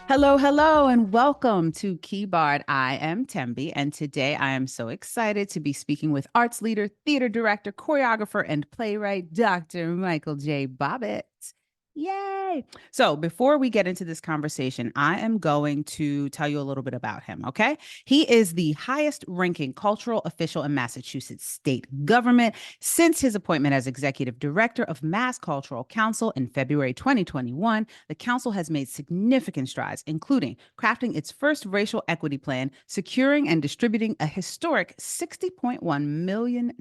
Hello, hello, and welcome to Keyboard. I am Thembi, and today I am so excited to be speaking with arts leader, theater director, choreographer, and playwright, Dr. Michael J. Bobbitt. Yay! So, before we get into this conversation, I am going to tell you a little bit about him, okay? He is the highest ranking cultural official in Massachusetts state government since his appointment as executive director of Mass Cultural Council in February 2021. The council has made significant strides, including crafting its first racial equity plan, securing and distributing a historic $60.1 million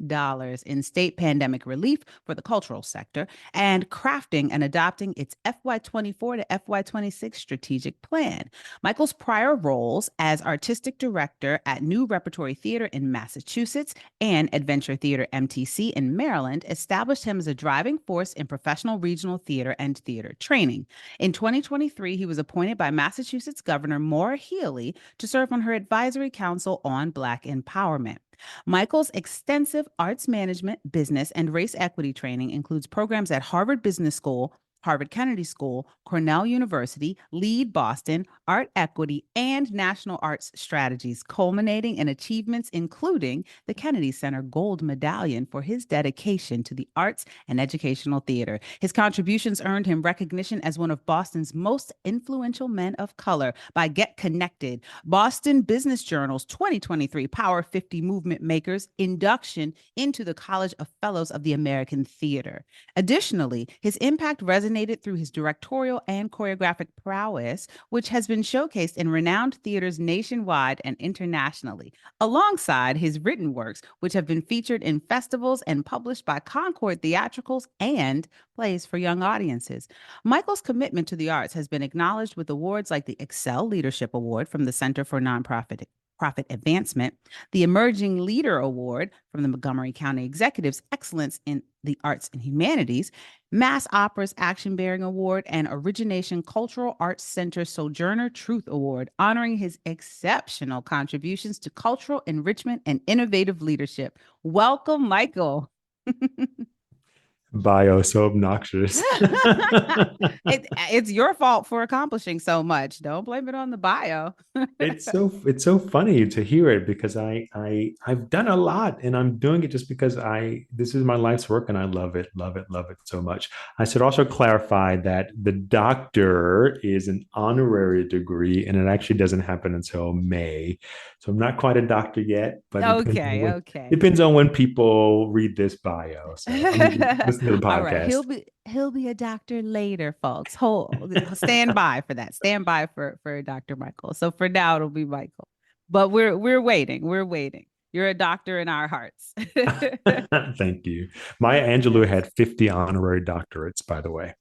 in state pandemic relief for the cultural sector, and crafting and adopting its FY24 to FY26 strategic plan. Michael's prior roles as artistic director at New Repertory Theater in Massachusetts and Adventure Theater MTC in Maryland established him as a driving force in professional regional theater and theater training. In 2023, he was appointed by Massachusetts Governor Maura Healey to serve on her advisory council on Black empowerment. Michael's extensive arts management, business, and race equity training includes programs at Harvard Business School, Harvard Kennedy School, Cornell University, Lead Boston, Art Equity, and National Arts Strategies, culminating in achievements including the Kennedy Center Gold Medallion for his dedication to the arts and educational theater. His contributions earned him recognition as one of Boston's most influential men of color by Get Connected, Boston Business Journal's 2023 Power 50 Movement Makers induction into the College of Fellows of the American Theater. Additionally, his impact resonated through his directorial and choreographic prowess, which has been showcased in renowned theaters nationwide and internationally, alongside his written works, which have been featured in festivals and published by Concord Theatricals and plays for young audiences. Michael's commitment to the arts has been acknowledged with awards like the Excel Leadership Award from the Center for Nonprofit Profit Advancement, the Emerging Leader Award from the Montgomery County Executives Excellence in the Arts and Humanities, Mass Opera's Action Bearing Award, and Origination Cultural Arts Center Sojourner Truth Award, honoring his exceptional contributions to cultural enrichment and innovative leadership. Welcome, Michael. Bio so obnoxious. It's your fault for accomplishing so much. Don't blame it on the bio. It's so funny to hear it because I've done a lot and I'm doing it just because I this is my life's work and I love it so much. I should also clarify that the doctor is an honorary degree and it actually doesn't happen until May. So I'm not quite a doctor yet, but Okay, okay. depends on when people read this bio. So I mean listen to the All right. podcast. He'll be a doctor later, folks. Stand by for that. Stand by for Dr. Michael. So for now it'll be Michael. But we're waiting. We're waiting. You're a doctor in our hearts. Thank you. Maya Angelou had 50 honorary doctorates, by the way.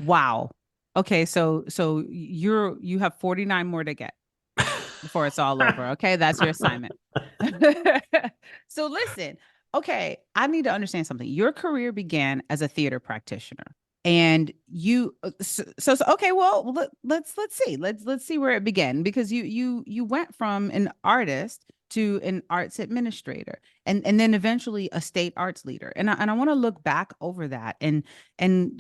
Wow. Okay, so you have 49 more to get before it's all over. Okay, that's your assignment. So listen, okay, I need to understand something. Your career began as a theater practitioner, and okay. Well, let's see. Let's see where it began because you went from an artist to an arts administrator and then eventually a state arts leader. And I want to look back over that and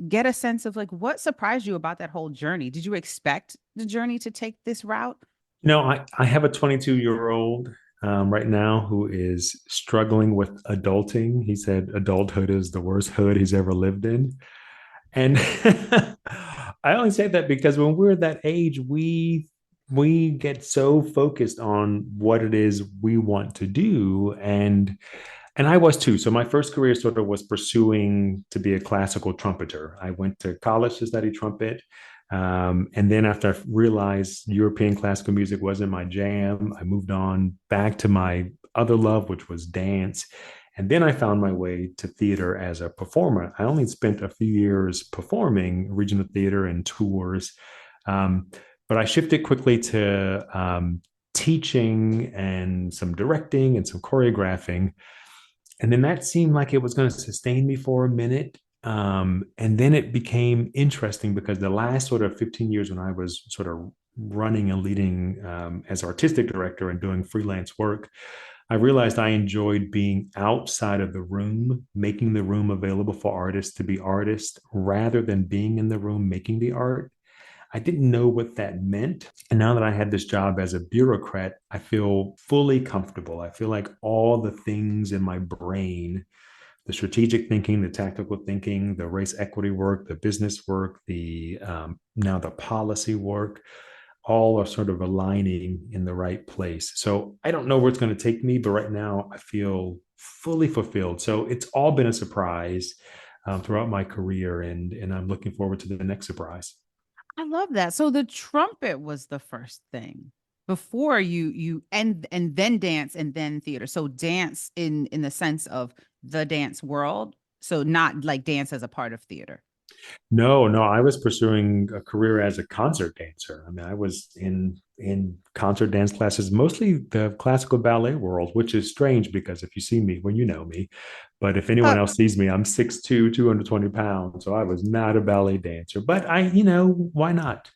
get a sense of like what surprised you about that whole journey. Did you expect the journey to take this route? I have a 22-year-old right now who is struggling with adulting. He said adulthood is the worst hood he's ever lived in. And I only say that because when we're that age, we get so focused on what it is we want to do. And I was too. So my first career sort of was pursuing to be a classical trumpeter. I went to college to study trumpet. And then after I realized European classical music wasn't my jam, I moved on back to my other love, which was dance. And then I found my way to theater as a performer. I only spent a few years performing regional theater and tours, um, but I shifted quickly to teaching and some directing and some choreographing. And then that seemed like it was going to sustain me for a minute. And then it became interesting because the last sort of 15 years when I was sort of running and leading as artistic director and doing freelance work, I realized I enjoyed being outside of the room, making the room available for artists to be artists rather than being in the room making the art. I didn't know what that meant. And now that I had this job as a bureaucrat, I feel fully comfortable. I feel like all the things in my brain, the strategic thinking, the tactical thinking, the race equity work, the business work, the now the policy work, all are sort of aligning in the right place. So I don't know where it's going to take me, but right now I feel fully fulfilled. So it's all been a surprise throughout my career, and I'm looking forward to the next surprise. I love that. So the trumpet was the first thing before you and then dance and then theater. So dance in the sense of the dance world. So not like dance as a part of theater. No, no, I was pursuing a career as a concert dancer. I mean, I was in concert dance classes, mostly the classical ballet world, which is strange because if you see me, well, you know me, but if anyone Uh, else sees me, I'm 6'2", 220 pounds. So I was not a ballet dancer, but why not?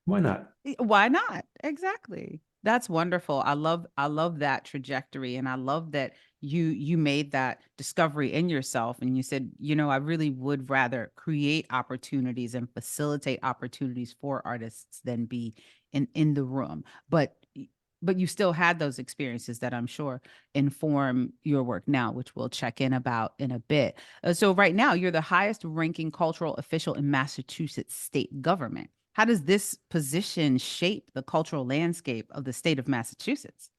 Why not? Why not? Exactly. That's wonderful. I love that trajectory and I love that you made that discovery in yourself and you said, I really would rather create opportunities and facilitate opportunities for artists than be in the room. But you still had those experiences that I'm sure inform your work now, which we'll check in about in a bit. So right now, you're the highest ranking cultural official in Massachusetts state government. How does this position shape the cultural landscape of the state of Massachusetts?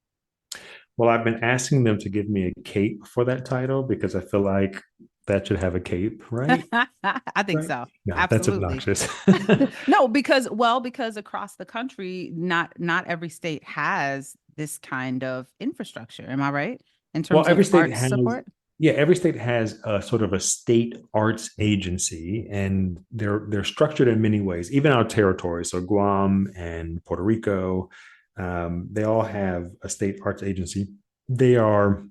Well, I've been asking them to give me a cape for that title because I feel like that should have a cape, right? I think Right. so. No, that's Absolutely. obnoxious. No, because across the country, not every state has this kind of infrastructure. Am I right? In Well, terms of arts support? every state has a sort of a state arts agency, and they're structured in many ways. Even our territories, so Guam and Puerto Rico, they all have a state arts agency. They are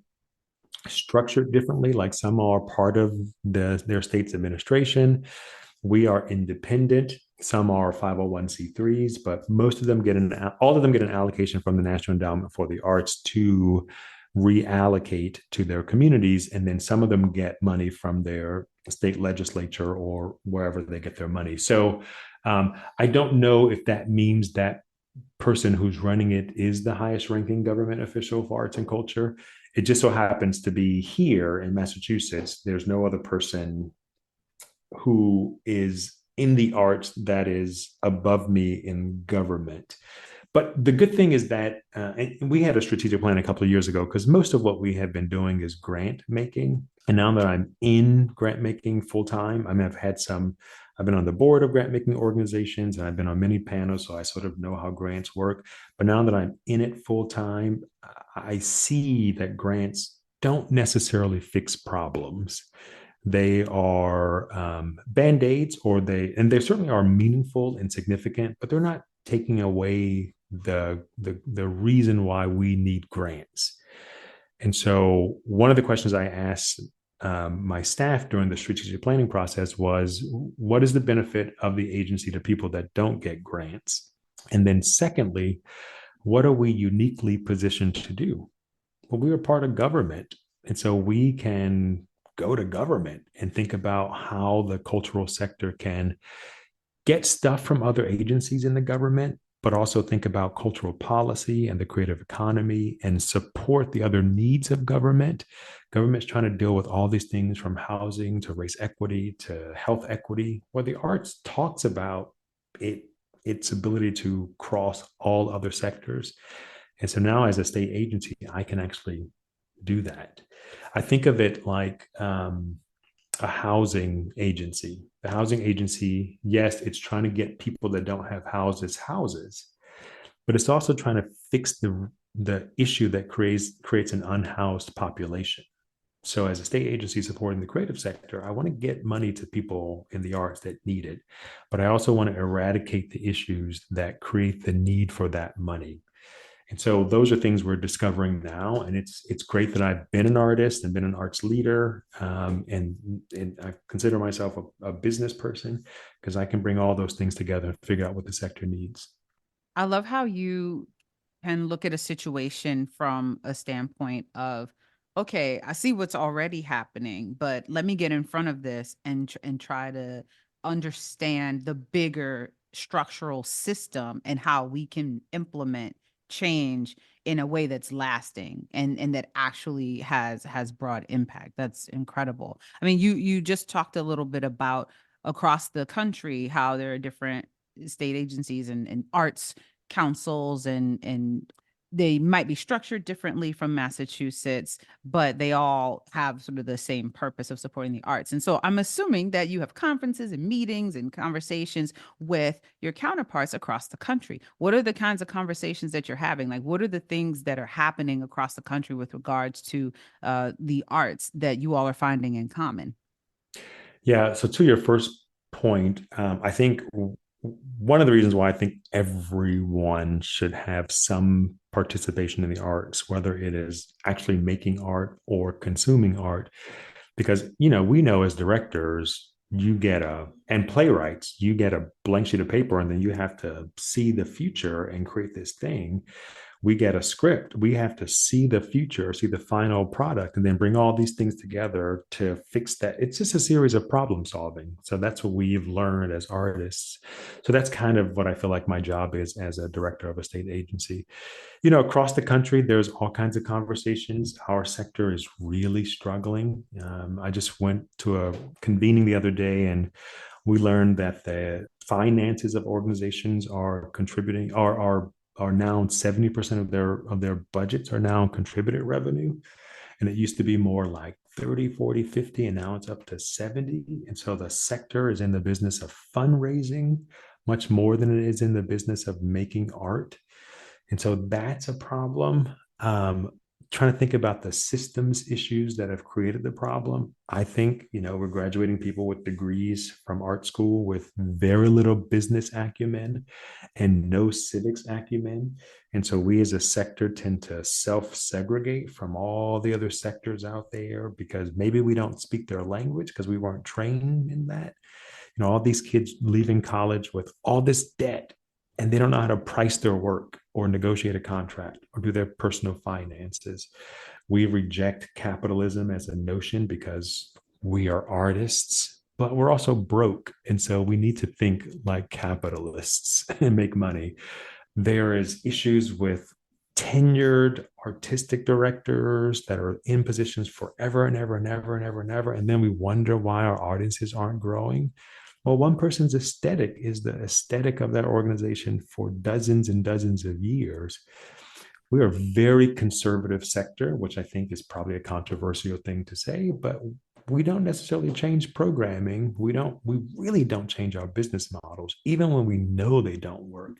structured differently. Like some are part of their state's administration. We are independent. Some are 501(c)(3)s, but all of them get an allocation from the National Endowment for the Arts to reallocate to their communities. And then some of them get money from their state legislature or wherever they get their money. So I don't know if that means that person who's running it is the highest ranking government official for arts and culture. It just so happens to be here in Massachusetts. There's no other person who is in the arts that is above me in government. But the good thing is that we had a strategic plan a couple of years ago because most of what we have been doing is grant making. And now that I'm in grant making full time, I mean, I've been on the board of grant making organizations and I've been on many panels. So I sort of know how grants work. But now that I'm in it full time, I see that grants don't necessarily fix problems. They are band-aids, and they certainly are meaningful and significant, but they're not taking away the reason why we need grants. And so one of the questions I asked my staff during the strategic planning process was, what is the benefit of the agency to people that don't get grants? And then secondly, what are we uniquely positioned to do? Well, we are part of government. And so we can go to government and think about how the cultural sector can get stuff from other agencies in the government, but also think about cultural policy and the creative economy and support the other needs of government. Government's trying to deal with all these things from housing to race equity to health equity, where the arts talks about its ability to cross all other sectors. And so now, as a state agency, I can actually do that. I think of it like a housing agency. The housing agency, yes, it's trying to get people that don't have houses, but it's also trying to fix the issue that creates an unhoused population. So, as a state agency supporting the creative sector, I want to get money to people in the arts that need it, but I also want to eradicate the issues that create the need for that money. And so those are things we're discovering now, and it's great that I've been an artist and been an arts leader, and I consider myself a business person because I can bring all those things together and figure out what the sector needs. I love how you can look at a situation from a standpoint of, okay, I see what's already happening, but let me get in front of this and try to understand the bigger structural system and how we can implement change in a way that's lasting and that actually has broad impact. That's incredible. I mean, you just talked a little bit about across the country how there are different state agencies and arts councils and they might be structured differently from Massachusetts, but they all have sort of the same purpose of supporting the arts. And so I'm assuming that you have conferences and meetings and conversations with your counterparts across the country. What are the kinds of conversations that you're having? Like, what are the things that are happening across the country with regards to the arts that you all are finding in common? Yeah. So to your first point, I think one of the reasons why I think everyone should have some participation in the arts, whether it is actually making art or consuming art, because we know as directors, you get a and playwrights, you get a blank sheet of paper, and then you have to see the future and create this thing. We get a script. We have to see the future, see the final product, and then bring all these things together to fix that. It's just a series of problem solving. So that's what we've learned as artists. So that's kind of what I feel like my job is as a director of a state agency. Across the country, there's all kinds of conversations. Our sector is really struggling. I just went to a convening the other day, and we learned that the finances of organizations are contributing are now 70% of their budgets are now contributed revenue. And it used to be more like 30, 40, 50, and now it's up to 70. And so the sector is in the business of fundraising much more than it is in the business of making art. And so that's a problem. Trying to think about the systems issues that have created the problem. I think, we're graduating people with degrees from art school with very little business acumen and no civics acumen. And so we as a sector tend to self segregate from all the other sectors out there because maybe we don't speak their language because we weren't trained in that. All these kids leaving college with all this debt and they don't know how to price their work or negotiate a contract or do their personal finances. We reject capitalism as a notion because we are artists, but we're also broke. And so we need to think like capitalists and make money. There is issues with tenured artistic directors that are in positions forever and ever and ever and ever and ever. And then we wonder why our audiences aren't growing. Well, one person's aesthetic is the aesthetic of that organization for dozens and dozens of years. We are a very conservative sector, which I think is probably a controversial thing to say, but we don't necessarily change programming. We really don't change our business models, even when we know they don't work.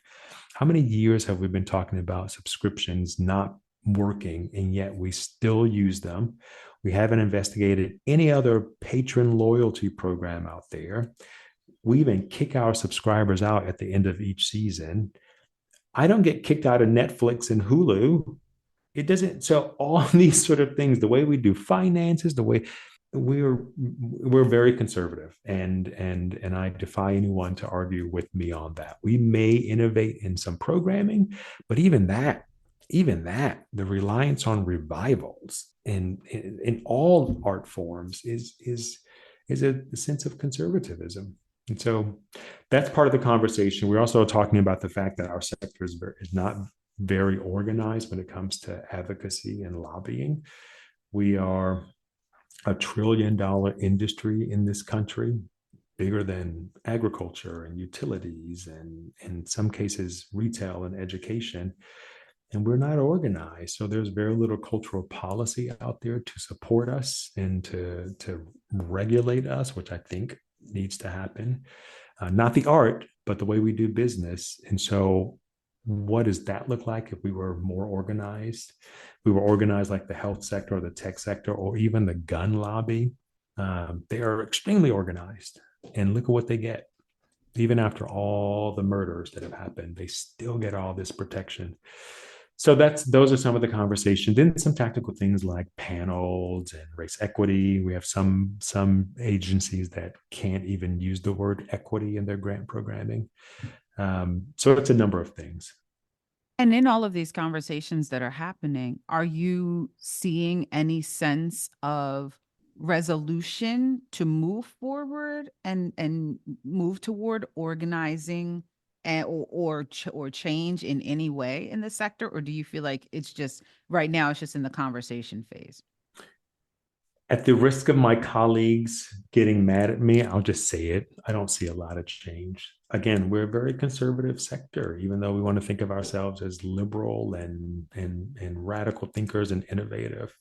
How many years have we been talking about subscriptions not working, and yet we still use them? We haven't investigated any other patron loyalty program out there. We even kick our subscribers out at the end of each season. I don't get kicked out of Netflix and Hulu. It doesn't. So all these sort of things, the way we do finances, the way we're very conservative, and I defy anyone to argue with me on that. We may innovate in some programming, but the reliance on revivals in all art forms is a sense of conservatism. And so that's part of the conversation. We're also talking about the fact that our sector is not very organized when it comes to advocacy and lobbying. We are $1 trillion industry in this country, bigger than agriculture and utilities, and in some cases, retail and education. And we're not organized. So there's very little cultural policy out there to support us and to regulate us, which I think needs to happen. Not the art, but the way we do business. And so, what does that look like if we were more organized? We were organized like the health sector or the tech sector or even the gun lobby. They are extremely organized. And look at what they get. Even after all the murders that have happened, they still get all this protection. So those are some of the conversations. Then some tactical things like panels and race equity. We have some agencies that can't even use the word equity in their grant programming. So it's a number of things. And in all of these conversations that are happening, are you seeing any sense of resolution to move forward and move toward organizing and or change in any way in the sector, or do you feel like it's just right now it's just in the conversation phase? At the risk of my colleagues getting mad at me, I'll just say it. I don't see a lot of change. Again, we're a very conservative sector, even though we want to think of ourselves as liberal and radical thinkers and innovative.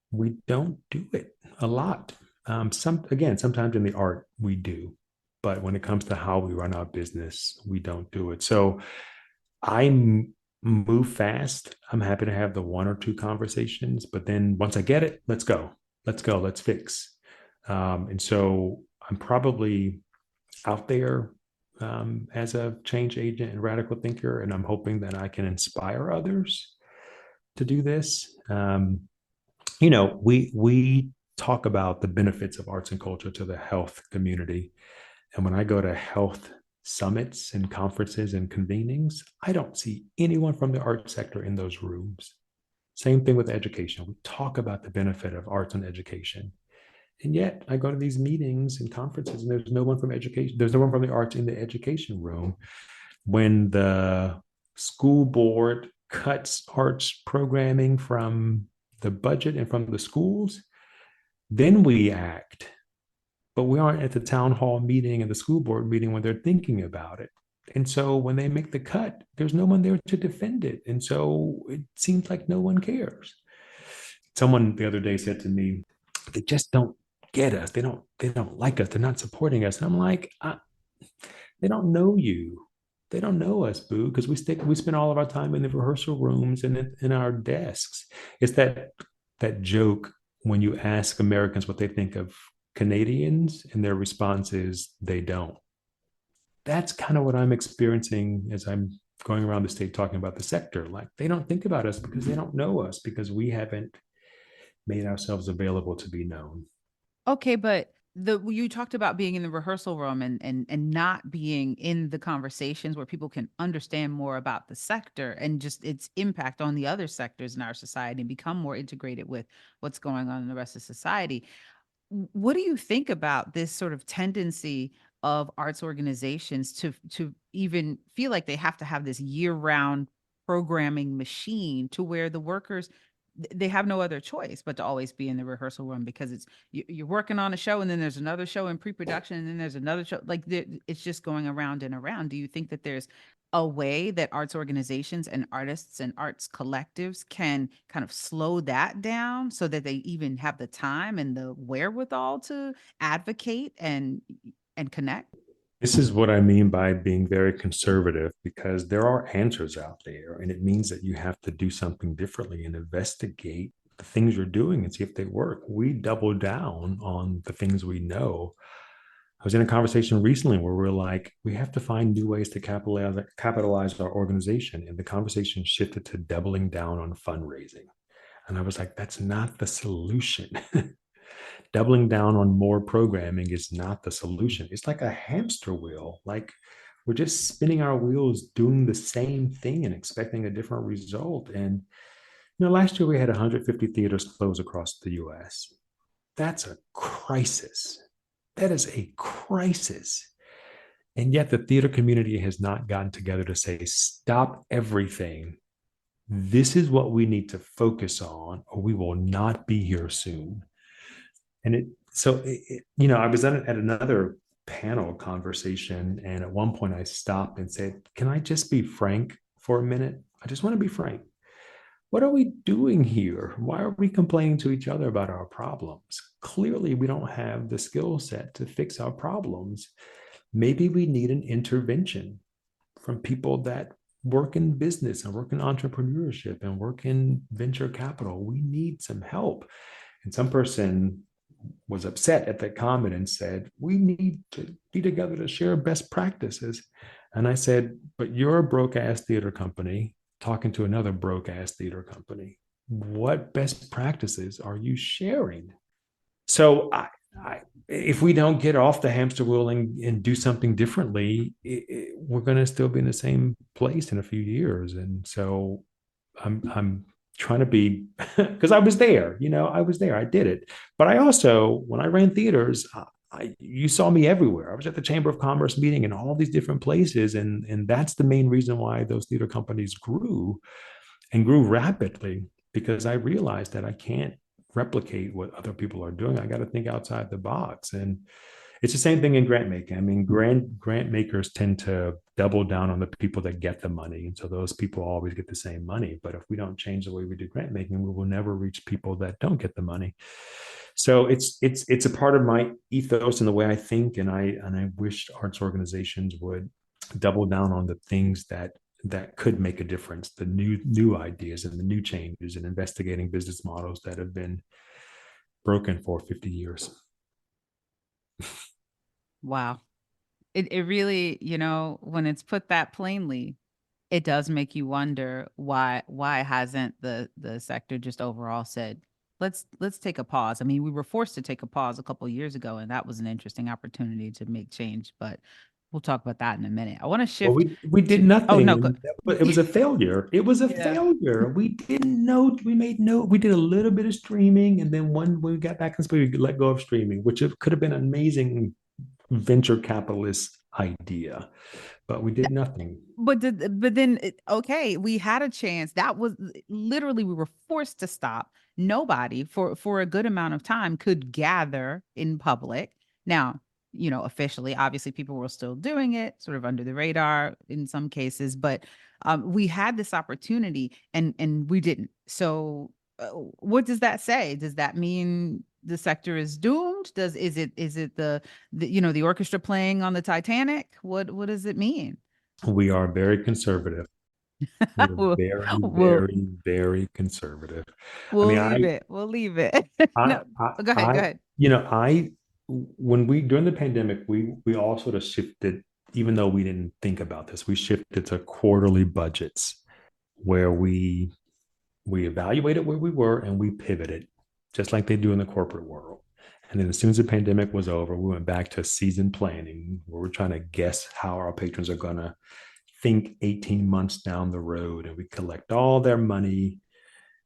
We don't do it a lot. Sometimes in the art we do, but when it comes to how we run our business, we don't do it. So I move fast. I'm happy to have the one or two conversations, but then once I get it, let's go, let's fix. And so I'm probably out there as a change agent and radical thinker, and I'm hoping that I can inspire others to do this. We talk about the benefits of arts and culture to the health community, and when I go to health summits and conferences and convenings, I don't see anyone from the art sector in those rooms. Same thing with education. We talk about the benefit of arts and education. And yet I go to these meetings and conferences and there's no one from education. There's no one from the arts in the education room. When the school board cuts arts programming from the budget and from the schools, then we act, but we aren't at the town hall meeting and the school board meeting when they're thinking about it. And so when they make the cut, there's no one there to defend it. And so it seems like no one cares. Someone the other day said to me, they just don't get us. They don't like us. They're not supporting us. And I'm like, they don't know you. They don't know us, boo, because we spend all of our time in the rehearsal rooms and in our desks. It's that joke when you ask Americans what they think of Canadians, and their response is they don't. That's kind of what I'm experiencing as I'm going around the state talking about the sector. Like they don't think about us because they don't know us because we haven't made ourselves available to be known. Okay, but the you talked about being in the rehearsal room and not being in the conversations where people can understand more about the sector and just its impact on the other sectors in our society and become more integrated with what's going on in the rest of society. What do you think about this sort of tendency of arts organizations to even feel like they have to have this year-round programming machine to where the workers they have no other choice but to always be in the rehearsal room because you're working on a show and then there's another show in pre-production and then there's another show like it's just going around and around. Do you think that there's a way that arts organizations and artists and arts collectives can kind of slow that down so that they even have the time and the wherewithal to advocate and connect? This is what I mean by being very conservative because there are answers out there, and it means that you have to do something differently and investigate the things you're doing and see if they work. We double down on the things we know. I was in a conversation recently where we're like, we have to find new ways to capitalize our organization. And the conversation shifted to doubling down on fundraising. And I was like, that's not the solution. Doubling down on more programming is not the solution. It's like a hamster wheel. Like we're just spinning our wheels doing the same thing and expecting a different result. And last year we had 150 theaters close across the US. That's a crisis. That is a crisis. And yet the theater community has not gotten together to say, stop everything. This is what we need to focus on, or we will not be here soon. And I was at another panel conversation, and at one point I stopped and said, "Can I just be frank for a minute? I just want to be frank. What are we doing here? Why are we complaining to each other about our problems? Clearly, we don't have the skill set to fix our problems. Maybe we need an intervention from people that work in business and work in entrepreneurship and work in venture capital. We need some help." And some person was upset at that comment and said, "We need to be together to share best practices." And I said, "But you're a broke ass theater company talking to another broke ass theater company. What best practices are you sharing?" So if we don't get off the hamster wheel and do something differently, we're going to still be in the same place in a few years. And so I'm trying to be because I was there, I was there, I did it. But I also, when I ran theaters, you saw me everywhere. I was at the Chamber of Commerce meeting in all these different places, and that's the main reason why those theater companies grew and grew rapidly, because I realized that I can't replicate what other people are doing. I got to think outside the box. And it's the same thing in grant making. I mean, grant makers tend to double down on the people that get the money. And so those people always get the same money. But if we don't change the way we do grant making, we will never reach people that don't get the money. So it's a part of my ethos and the way I think. And I wish arts organizations would double down on the things that could make a difference, the new ideas and the new changes, and investigating business models that have been broken for 50 years. Wow. It really, when it's put that plainly, it does make you wonder why hasn't the sector just overall said, let's take a pause. I mean, we were forced to take a pause a couple of years ago, and that was an interesting opportunity to make change, but we'll talk about that in a minute. I want to Well, shift we did to, oh nothing, no, go. and it was a failure. It was a Yeah. failure. We didn't know. We made no. We did a little bit of streaming, and then when we got back in space, we let go of streaming, which it could have been an amazing venture capitalist idea, but we did nothing. But then okay, we had a chance. That was literally we were forced to stop. Nobody for a good amount of time could gather in public. Now, officially, obviously people were still doing it sort of under the radar in some cases, but we had this opportunity and we didn't. So what does that say? Does that mean the sector is doomed? Is it the orchestra playing on the Titanic? What does it mean? We are very conservative. We're we'll, very, we'll very, very conservative. I we'll mean, leave it. We'll leave it. I, No, go ahead. Go ahead. when we during the pandemic, we all sort of shifted, even though we didn't think about this, we shifted to quarterly budgets where we evaluated where we were and we pivoted, just like they do in the corporate world. And then as soon as the pandemic was over, we went back to season planning, where we're trying to guess how our patrons are going to think 18 months down the road, and we collect all their money.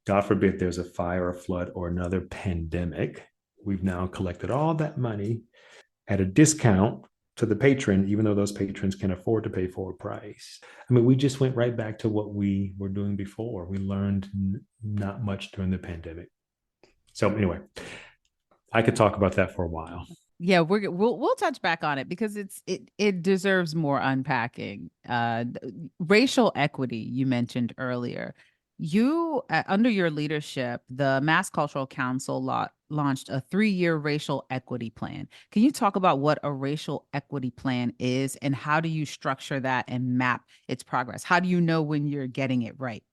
God forbid there's a fire, a flood, or another pandemic. We've now collected all that money at a discount to the patron, even though those patrons can afford to pay full price. I mean, we just went right back to what we were doing before. We learned not much during the pandemic. So anyway, I could talk about that for a while. Yeah, we'll touch back on it because it deserves more unpacking. Racial equity you mentioned earlier. You under your leadership, the Mass Cultural Council launched a 3-year racial equity plan. Can you talk about what a racial equity plan is and how do you structure that and map its progress? How do you know when you're getting it right?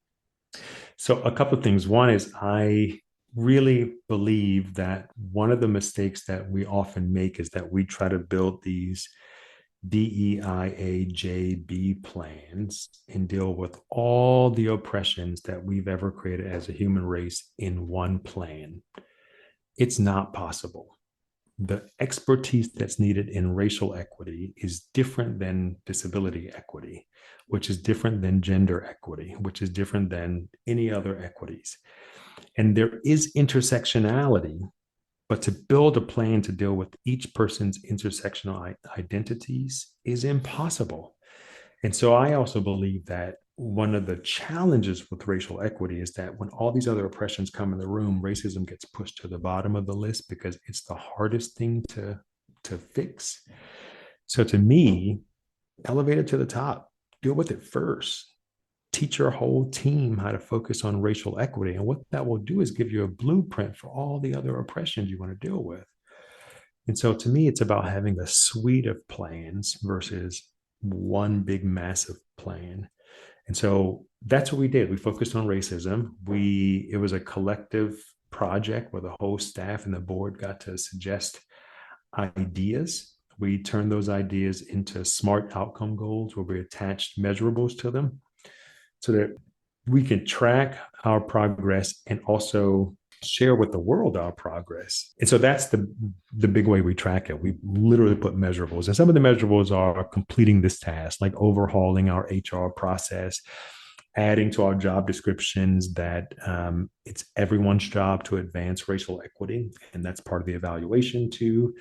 So a couple of things. One is I really believe that one of the mistakes that we often make is that we try to build these DEIAJB plans and deal with all the oppressions that we've ever created as a human race in one plan. It's not possible. The expertise that's needed in racial equity is different than disability equity, which is different than gender equity, which is different than any other equities. And there is intersectionality, but to build a plan to deal with each person's intersectional identities is impossible. And so I also believe that one of the challenges with racial equity is that when all these other oppressions come in the room, racism gets pushed to the bottom of the list because it's the hardest thing to fix. So to me, elevate it to the top, deal with it first. Teach your whole team how to focus on racial equity. And what that will do is give you a blueprint for all the other oppressions you want to deal with. And so to me, it's about having a suite of plans versus one big, massive plan. And so that's what we did. We focused on racism. It was a collective project where the whole staff and the board got to suggest ideas. We turned those ideas into SMART outcome goals where we attached measurables to them so that we can track our progress and also share with the world our progress. And so that's the big way we track it. We literally put measurables. And some of the measurables are completing this task, like overhauling our HR process, adding to our job descriptions that it's everyone's job to advance racial equity. And that's part of the evaluation too.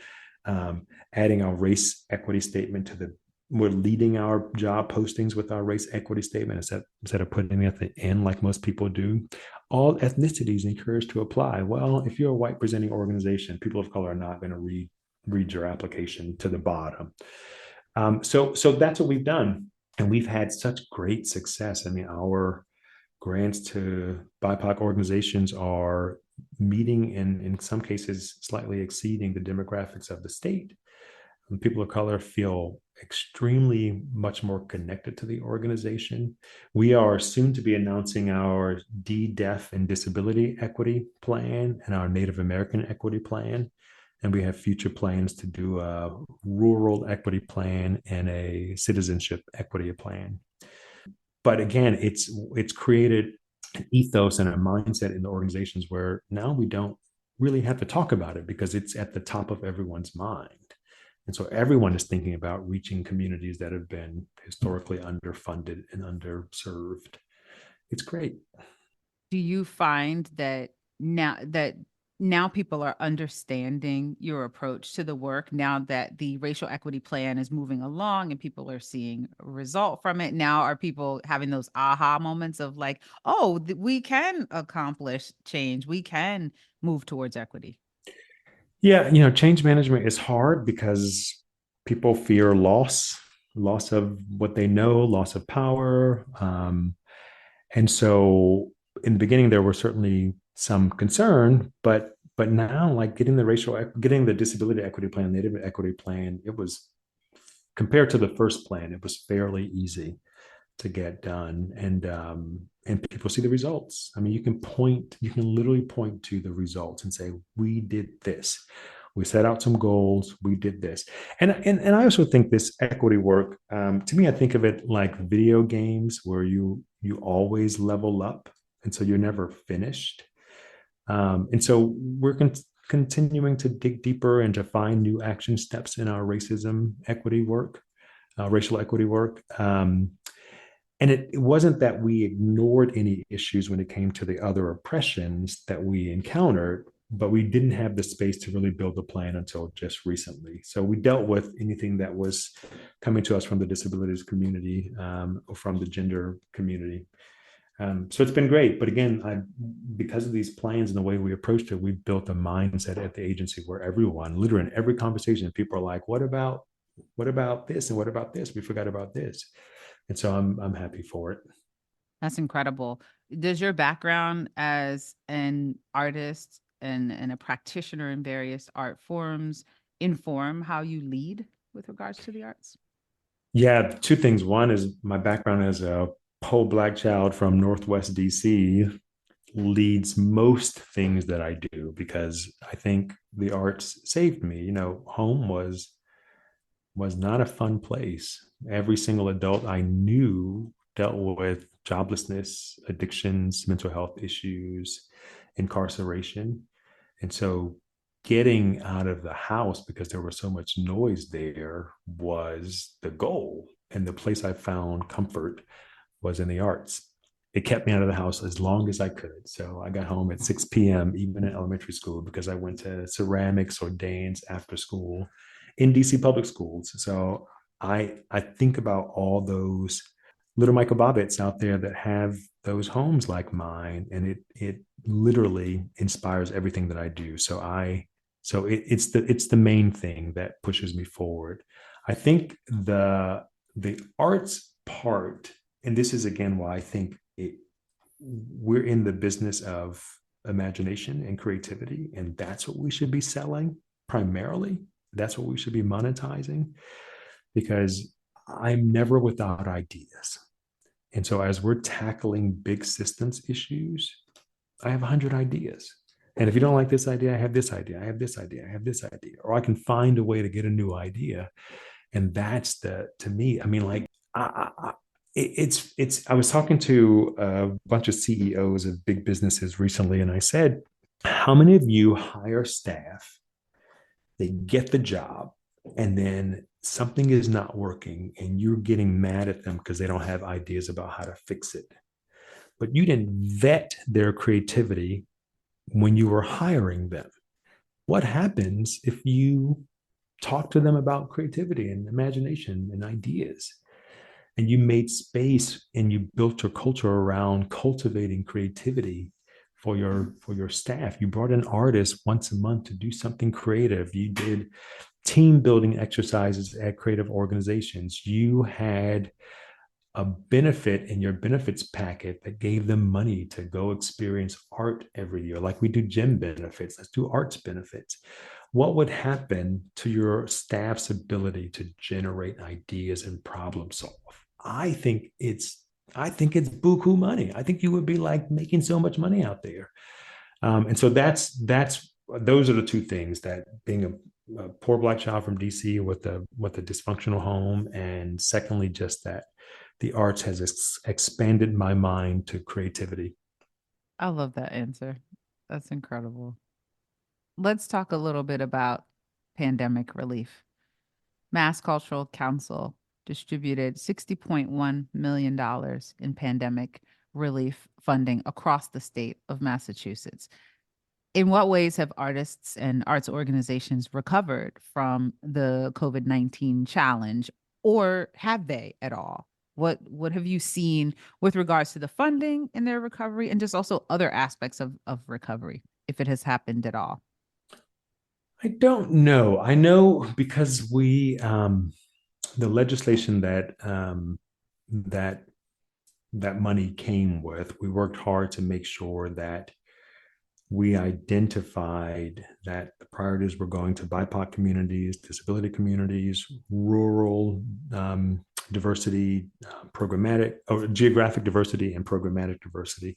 adding our race equity statement to the we're leading our job postings with our race equity statement instead of putting it at the end like most people do. All ethnicities encouraged to apply. Well, if you're a white presenting organization, people of color are not going to read your application to the bottom. So that's what we've done, and we've had such great success. I mean, our grants to BIPOC organizations are meeting and in some cases slightly exceeding the demographics of the state. And people of color feel extremely much more connected to the organization. We are soon to be announcing our D, Deaf, and Disability Equity Plan and our Native American Equity Plan. And we have future plans to do a rural equity plan and a citizenship equity plan. But again, it's created an ethos and a mindset in the organizations where now we don't really have to talk about it because it's at the top of everyone's mind. And so everyone is thinking about reaching communities that have been historically underfunded and underserved. It's great. Do you find that now people are understanding your approach to the work now that the racial equity plan is moving along and people are seeing a result from it? Now are people having those aha moments of like, oh, we can accomplish change, we can move towards equity? Yeah, change management is hard because people fear loss of what they know, loss of power. And so in the beginning, there were certainly some concern, but now like getting the disability equity plan, native equity plan, it was compared to the first plan, it was fairly easy to get done, and people see the results. I mean, you can literally point to the results and say, we did this. We set out some goals. We did this, and I also think this equity work. To me, I think of it like video games where you always level up, and so you're never finished. And so we're continuing to dig deeper and to find new action steps in our racism equity work, racial equity work. And it wasn't that we ignored any issues when it came to the other oppressions that we encountered, but we didn't have the space to really build a plan until just recently. So we dealt with anything that was coming to us from the disabilities community or from the gender community. So it's been great. But again, because of these plans and the way we approached it, we've built a mindset at the agency where everyone, literally in every conversation, people are like, what about this? And what about this? We forgot about this. And so I'm happy for it. That's incredible. Does your background as an artist and a practitioner in various art forms inform how you lead with regards to the arts? Yeah, two things. One is my background as a whole Black child from Northwest DC leads most things that I do because I think the arts saved me. Home was not a fun place. Every single adult I knew dealt with joblessness, addictions, mental health issues, incarceration. And so getting out of the house because there was so much noise there was the goal. And the place I found comfort was in the arts. It kept me out of the house as long as I could. So I got home at 6 p.m., even in elementary school, because I went to ceramics or dance after school in DC public schools. So I think about all those little Michael Bobbitts out there that have those homes like mine, and it literally inspires everything that I do. It's the main thing that pushes me forward. I think the arts part, and this is again why I think we're in the business of imagination and creativity, and that's what we should be selling primarily. That's what we should be monetizing because I'm never without ideas. And so as we're tackling big systems issues, I have 100 ideas. And if you don't like this idea, I have this idea. I have this idea. I have this idea. Or I can find a way to get a new idea. And that's to me, I mean, like, I was talking to a bunch of CEOs of big businesses recently, and I said, how many of you hire staff, they get the job, and then something is not working and you're getting mad at them because they don't have ideas about how to fix it, but you didn't vet their creativity when you were hiring them? What happens if you talked to them about creativity and imagination and ideas. And you made space and you built your culture around cultivating creativity for your staff. You brought in artists once a month to do something creative. You did team building exercises at creative organizations. You had a benefit in your benefits packet that gave them money to go experience art every year, like we do gym benefits. Let's do arts benefits. What would happen to your staff's ability to generate ideas and problem solve? I think it's I think it's buku money. I think you would be like making so much money out there. And so that's those are the two things, that being a poor black child from DC with a dysfunctional home, and secondly, just that the arts has expanded my mind to creativity. I love that answer. That's incredible. Let's talk a little bit about pandemic relief. Mass Cultural Council distributed $60.1 million in pandemic relief funding across the state of Massachusetts. In what ways have artists and arts organizations recovered from the COVID-19 challenge, or have they at all? What have you seen with regards to the funding in their recovery, and just also other aspects of recovery, if it has happened at all? I don't know. I know because the legislation that that money came with, we worked hard to make sure that we identified that the priorities were going to BIPOC communities, disability communities, rural diversity, programmatic or geographic diversity, and programmatic diversity.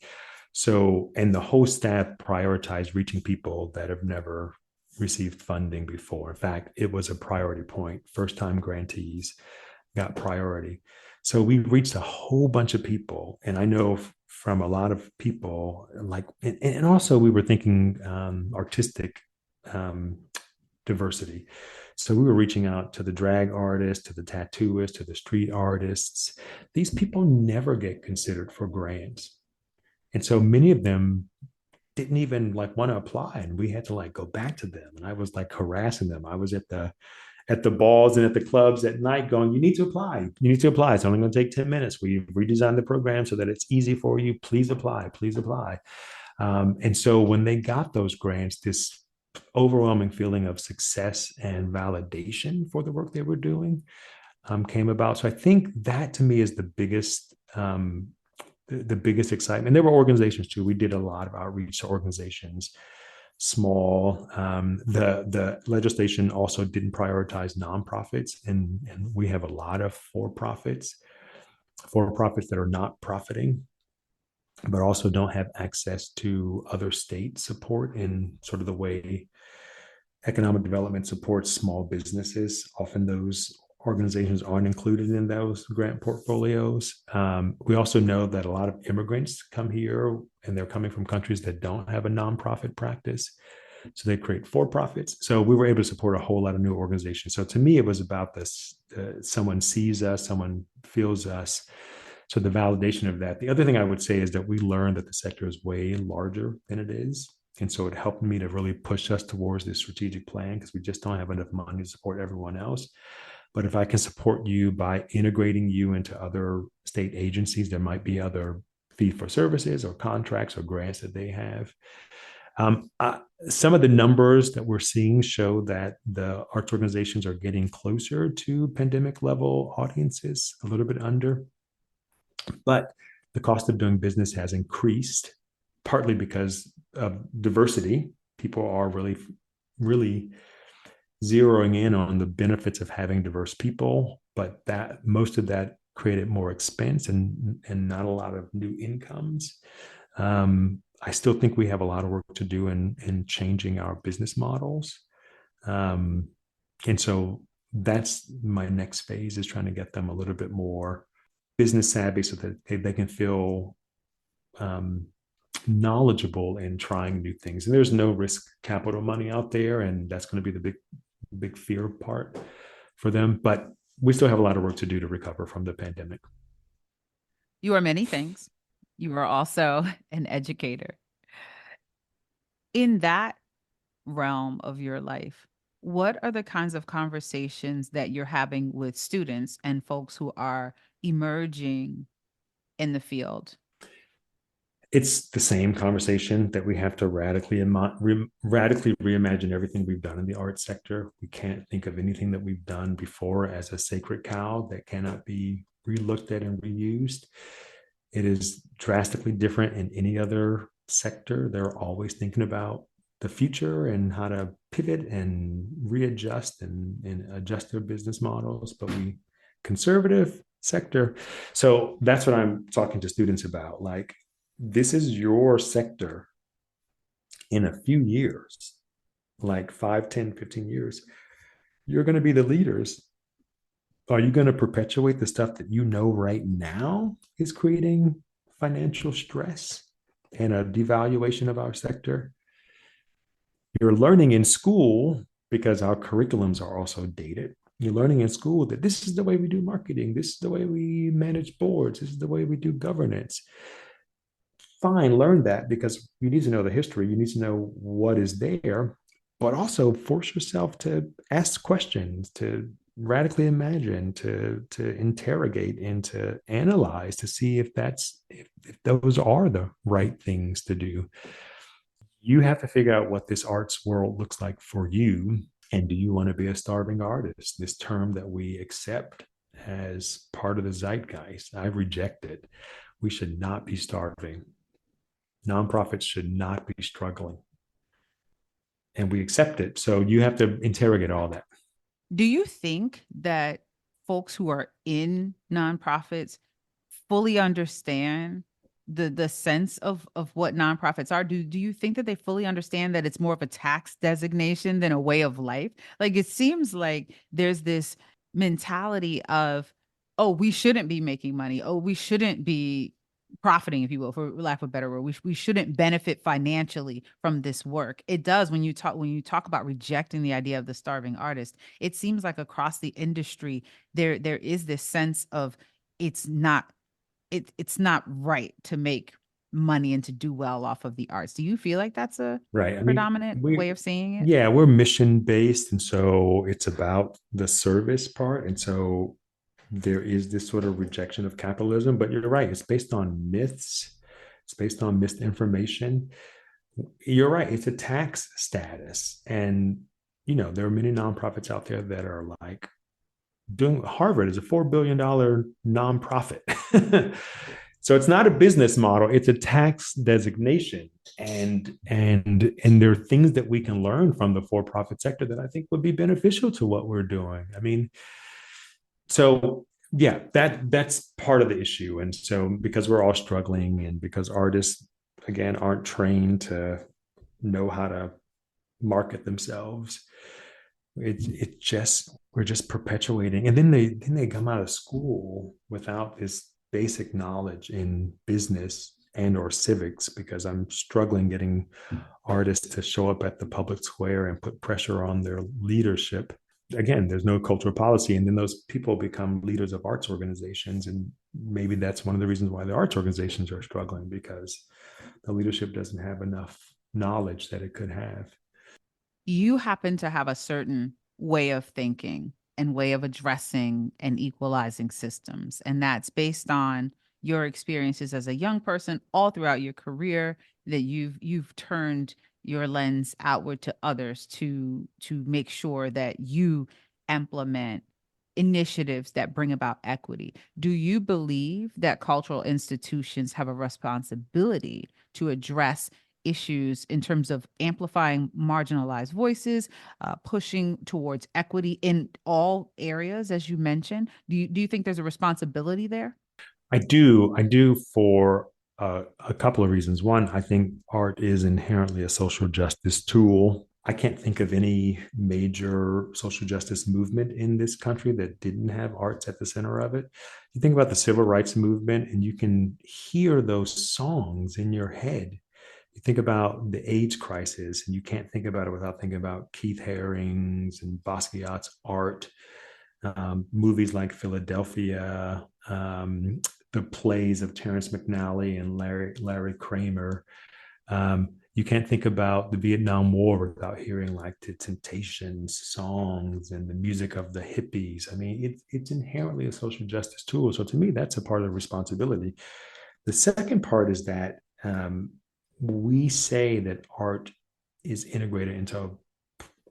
So, and the whole staff prioritized reaching people that have never received funding before. In fact, it was a priority point. First time grantees got priority. So we reached a whole bunch of people. And I know from a lot of people, like, and also we were thinking artistic um, diversity. So we were reaching out to the drag artists, to the tattooists, to the street artists. These people never get considered for grants. And so many of them didn't even like want to apply, and we had to like go back to them, and I was like harassing them. I was at the balls and at the clubs at night going, you need to apply. You need to apply. It's only going to take 10 minutes. We redesigned the program so that it's easy for you. Please apply. Please apply. And so when they got those grants, this overwhelming feeling of success and validation for the work they were doing came about. So I think that to me is the biggest excitement. There were organizations too. We did a lot of outreach to organizations, small. The legislation also didn't prioritize nonprofits, and we have a lot of for profits that are not profiting, but also don't have access to other state support in sort of the way economic development supports small businesses. Often those organizations aren't included in those grant portfolios. We also know that a lot of immigrants come here and they're coming from countries that don't have a nonprofit practice. So they create for profits. So we were able to support a whole lot of new organizations. So to me, it was about this someone sees us, someone feels us. So the validation of that. The other thing I would say is that we learned that the sector is way larger than it is. And so it helped me to really push us towards this strategic plan, because we just don't have enough money to support everyone else. But if I can support you by integrating you into other state agencies, there might be other fee for services or contracts or grants that they have. Um, I, some of the numbers that we're seeing show that the arts organizations are getting closer to pandemic level audiences, a little bit under, but the cost of doing business has increased, partly because of diversity. People are really zeroing in on the benefits of having diverse people, but that most of that created more expense and not a lot of new incomes. I still think we have a lot of work to do in changing our business models. Um, and so that's my next phase, is trying to get them a little bit more business savvy so that they can feel um, knowledgeable in trying new things. And there's no risk capital money out there, and that's going to be the big fear part for them. But we still have a lot of work to do to recover from the pandemic. You are many things. You are also an educator. In that realm of your life, what are the kinds of conversations that you're having with students and folks who are emerging in the field? It's the same conversation that we have to radically reimagine everything we've done in the arts sector. We can't think of anything that we've done before as a sacred cow that cannot be relooked at and reused. It is drastically different in any other sector. They're always thinking about the future and how to pivot and readjust and adjust their business models. But we conservative sector. So that's what I'm talking to students about. Like, this is your sector in a few years, like 5, 10, 15 years. You're going to be the leaders. Are you going to perpetuate the stuff that you know right now is creating financial stress and a devaluation of our sector? You're learning in school, because our curriculums are also dated. You're learning in school that this is the way we do marketing, this is the way we manage boards, this is the way we do governance. Fine, learn that, because you need to know the history, you need to know what is there, but also force yourself to ask questions, to radically imagine, to interrogate, and to analyze to see if those are the right things to do. You have to figure out what this arts world looks like for you. And do you want to be a starving artist? This term that we accept as part of the zeitgeist, I reject it. We should not be starving. Nonprofits should not be struggling. And we accept it. So you have to interrogate all that. Do you think that folks who are in nonprofits fully understand the sense of what nonprofits are? Do you think that they fully understand that it's more of a tax designation than a way of life? Like it seems like there's this mentality of, oh, we shouldn't be making money. Oh, we shouldn't be profiting, if you will, for lack of a better word. We shouldn't benefit financially from this work. It does when you talk about rejecting the idea of the starving artist. It seems like across the industry there is this sense of it's not it's not right to make money and to do well off of the arts. Do you feel like that's a Right. I mean, predominant way we, of seeing it? yeah, we're mission based. And so it's about the service part. And so there is this sort of rejection of capitalism, but you're right. It's based on myths, it's based on misinformation. You're right. It's a tax status. And, there are many nonprofits out there that are like, doing Harvard is a $4 billion nonprofit. So it's not a business model, it's a tax designation. And there are things that we can learn from the for-profit sector that I think would be beneficial to what we're doing. I mean, so yeah, that's part of the issue. And so because we're all struggling, and because artists again aren't trained to know how to market themselves, it just we're just perpetuating. And then they come out of school without this basic knowledge in business and or civics, because I'm struggling getting artists to show up at the public square and put pressure on their leadership. Again, there's no cultural policy, and then those people become leaders of arts organizations, and maybe that's one of the reasons why the arts organizations are struggling, because the leadership doesn't have enough knowledge that it could have. You happen to have a certain way of thinking and way of addressing and equalizing systems. And that's based on your experiences as a young person all throughout your career, that you've turned your lens outward to others to make sure that you implement initiatives that bring about equity. Do you believe that cultural institutions have a responsibility to address issues in terms of amplifying marginalized voices, pushing towards equity in all areas, as you mentioned? Do you think there's a responsibility there? I do for a couple of reasons. One, I think art is inherently a social justice tool. I can't think of any major social justice movement in this country that didn't have arts at the center of it. You think about the civil rights movement, and you can hear those songs in your head. You think about the AIDS crisis, and you can't think about it without thinking about Keith Haring's and Basquiat's art. Movies like Philadelphia, the plays of Terrence McNally and Larry Kramer. You can't think about the Vietnam War without hearing like the Temptations songs and the music of the hippies. I mean, it's inherently a social justice tool. So to me, that's a part of the responsibility. The second part is that we say that art is integrated into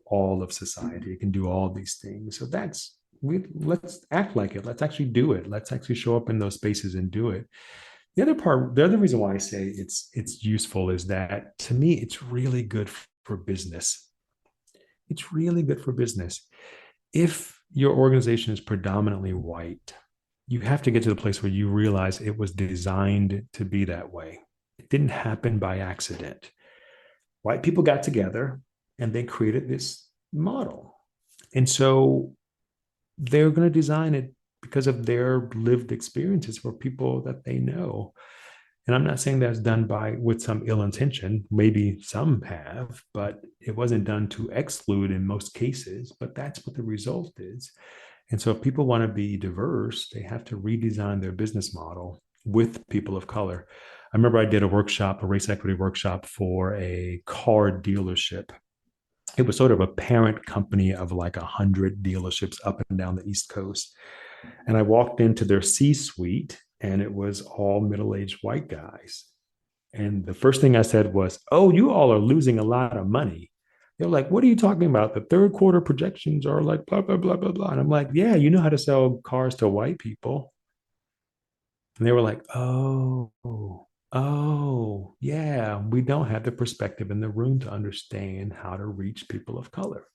all of society. It can do all these things. So that's we let's act like it. Let's actually do it. Let's actually show up in those spaces and do it. The other reason why I say it's useful is that to me, it's really good for business. It's really good for business. If your organization is predominantly white, you have to get to the place where you realize it was designed to be that way. It didn't happen by accident. White people got together and they created this model. And so they're going to design it because of their lived experiences for people that they know. And I'm not saying that's done by with some ill intention. Maybe some have, but it wasn't done to exclude in most cases. But that's what the result is. And so if people want to be diverse, they have to redesign their business model with people of color. I remember I did a workshop, a race equity workshop for a car dealership. It was sort of a parent company of like 100 dealerships up and down the East Coast. And I walked into their C suite and it was all middle aged white guys. And the first thing I said was, "Oh, you all are losing a lot of money." They're like, "What are you talking about? The third quarter projections are like blah, blah, blah, blah, blah." And I'm like, "Yeah, you know how to sell cars to white people." And they were like, oh, yeah, we don't have the perspective in the room to understand how to reach people of color.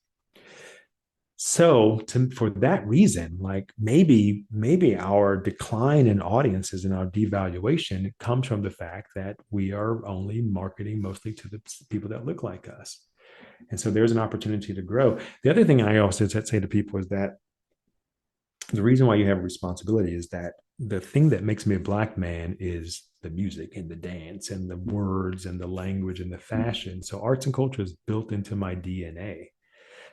So for that reason, like maybe our decline in audiences and our devaluation comes from the fact that we are only marketing mostly to the people that look like us. And so there's an opportunity to grow. The other thing I also say to people is that the reason why you have a responsibility is that the thing that makes me a black man is the music and the dance and the words and the language and the fashion. So arts and culture is built into my DNA.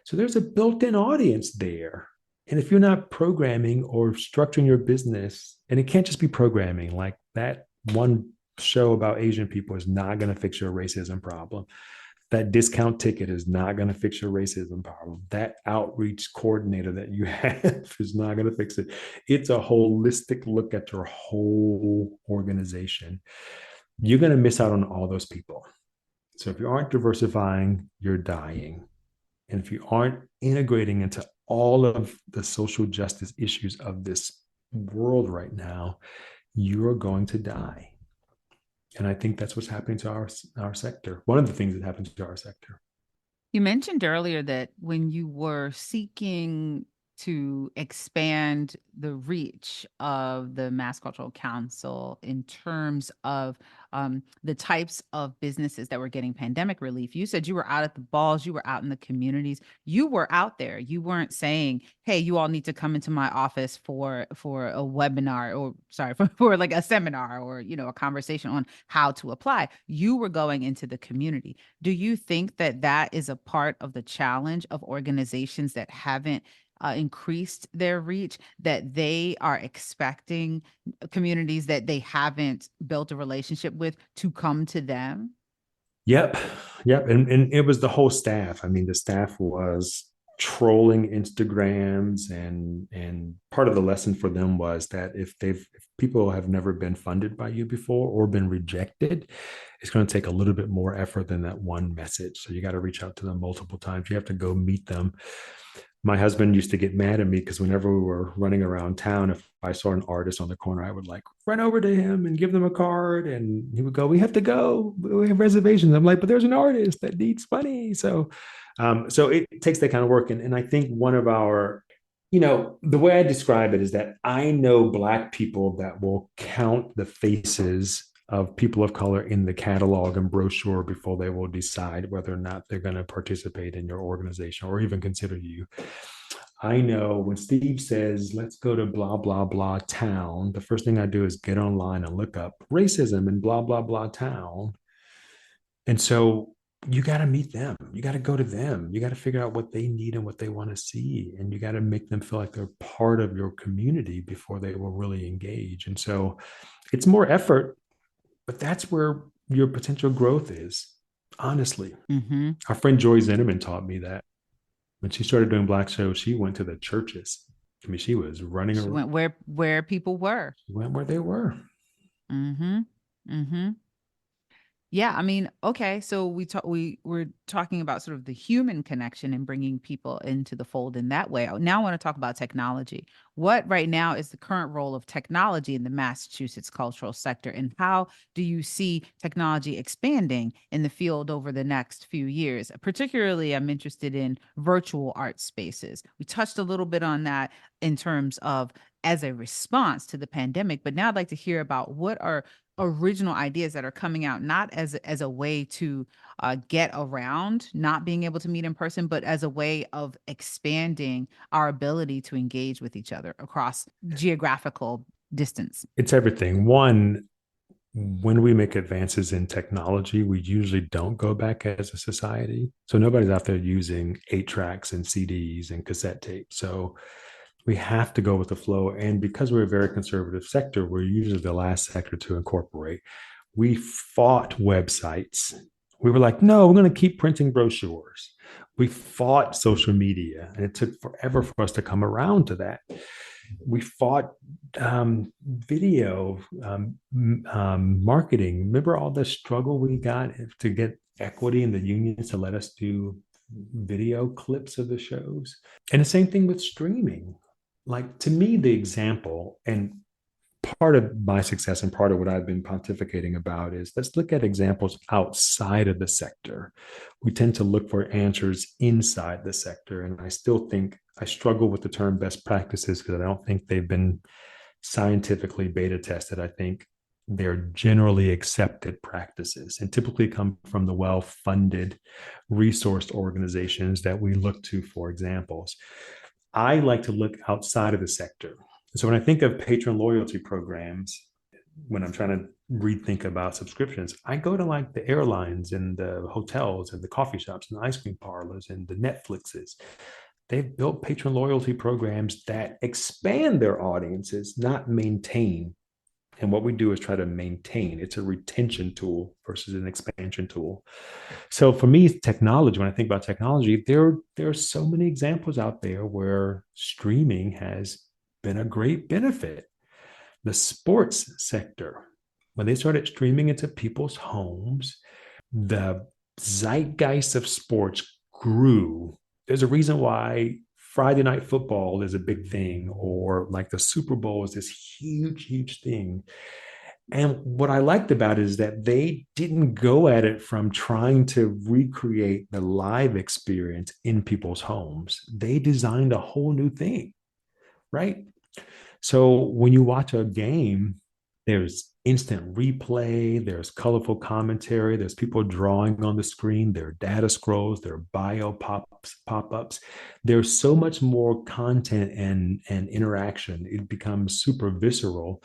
So there's a built-in audience there. And if you're not programming or structuring your business, and it can't just be programming, like that one show about Asian people is not going to fix your racism problem. That discount ticket is not going to fix your racism problem. That outreach coordinator that you have is not going to fix it. It's a holistic look at your whole organization. You're going to miss out on all those people. So if you aren't diversifying, you're dying. And if you aren't integrating into all of the social justice issues of this world right now, you're going to die. And I think that's what's happening to our sector. One of the things that happens to our sector. You mentioned earlier that when you were seeking to expand the reach of the Mass Cultural Council in terms of the types of businesses that were getting pandemic relief, you said you were out at the balls, you were out in the communities, you were out there. You weren't saying, "Hey, you all need to come into my office for a webinar or sorry for like a seminar or a conversation on how to apply." You were going into the community. Do you think that that is a part of the challenge of organizations that haven't increased their reach, that they are expecting communities that they haven't built a relationship with to come to them? Yep. Yep. And it was the whole staff. I mean, the staff was trolling Instagrams and part of the lesson for them was that if people have never been funded by you before or been rejected, it's going to take a little bit more effort than that one message. So you got to reach out to them multiple times. You have to go meet them. My husband used to get mad at me because whenever we were running around town, if I saw an artist on the corner, I would like run over to him and give them a card. And he would go, "We have to go. We have reservations." I'm like, "But there's an artist that needs money." So it takes that kind of work. And I think one of our, the way I describe it is that I know Black people that will count the faces of people of color in the catalog and brochure before they will decide whether or not they're going to participate in your organization or even consider you. I know when Steve says, "Let's go to blah, blah, blah town," the first thing I do is get online and look up racism in blah, blah, blah town. And so you got to meet them. You got to go to them. You got to figure out what they need and what they want to see. And you got to make them feel like they're part of your community before they will really engage. And so it's more effort, but that's where your potential growth is. Honestly, Mm-hmm. our friend Joy Zinneman taught me that when she started doing black shows, she went to the churches. I mean, she was running She around, went where people were. she went where they were. Mm-hmm. Mm-hmm. Yeah, I mean, okay, so we were talking about sort of the human connection and bringing people into the fold in that way. Now I want to talk about technology. What right now is the current role of technology in the Massachusetts cultural sector, and how do you see technology expanding in the field over the next few years? Particularly, I'm interested in virtual art spaces. We touched a little bit on that in terms of as a response to the pandemic, but now I'd like to hear about what are original ideas that are coming out not as a way to get around not being able to meet in person, but as a way of expanding our ability to engage with each other across geographical distance. It's everything. One, when we make advances in technology, we usually don't go back as a society. So nobody's out there using 8 tracks and CDs and cassette tapes. So we have to go with the flow. And because we're a very conservative sector, we're usually the last sector to incorporate. We fought websites. We were like, no, we're going to keep printing brochures. We fought social media, and it took forever for us to come around to that. We fought video marketing. Remember all the struggle we got to get equity in the unions to let us do video clips of the shows? And the same thing with streaming. Like, to me, the example, and part of my success and part of what I've been pontificating about, is let's look at examples outside of the sector. We tend to look for answers inside the sector. And I still think I struggle with the term best practices because I don't think they've been scientifically beta tested. I think they're generally accepted practices and typically come from the well funded, resourced organizations that we look to for examples. I like to look outside of the sector. So when I think of patron loyalty programs, when I'm trying to rethink about subscriptions, I go to like the airlines and the hotels and the coffee shops and the ice cream parlors and the Netflixes. They've built patron loyalty programs that expand their audiences, not maintain. And what we do is try to maintain. It's a retention tool versus an expansion tool. So for me, technology, when I think about technology, there are so many examples out there where streaming has been a great benefit. The sports sector, when they started streaming into people's homes, the zeitgeist of sports grew. There's a reason why Friday night football is a big thing, or like the Super Bowl is this huge, huge thing. And what I liked about it is that they didn't go at it from trying to recreate the live experience in people's homes. They designed a whole new thing, right? So when you watch a game, there's instant replay, there's colorful commentary, there's people drawing on the screen, there are data scrolls, there are bio pop-ups. There's so much more content and interaction. It becomes super visceral.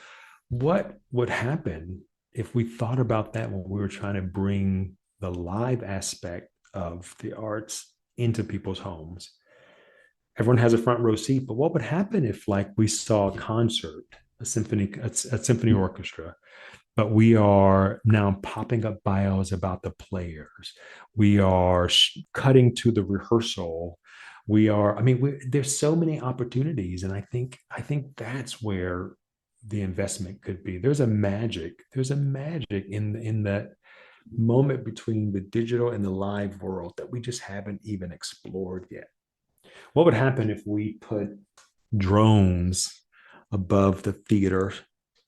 What would happen if we thought about that when we were trying to bring the live aspect of the arts into people's homes? Everyone has a front row seat, but what would happen if, like, we saw a concert, a symphony orchestra, but we are now popping up bios about the players. We are cutting to the rehearsal. We are, I mean, there's so many opportunities. And I think that's where the investment could be. There's a magic in that moment between the digital and the live world that we just haven't even explored yet. What would happen if we put drones above the theater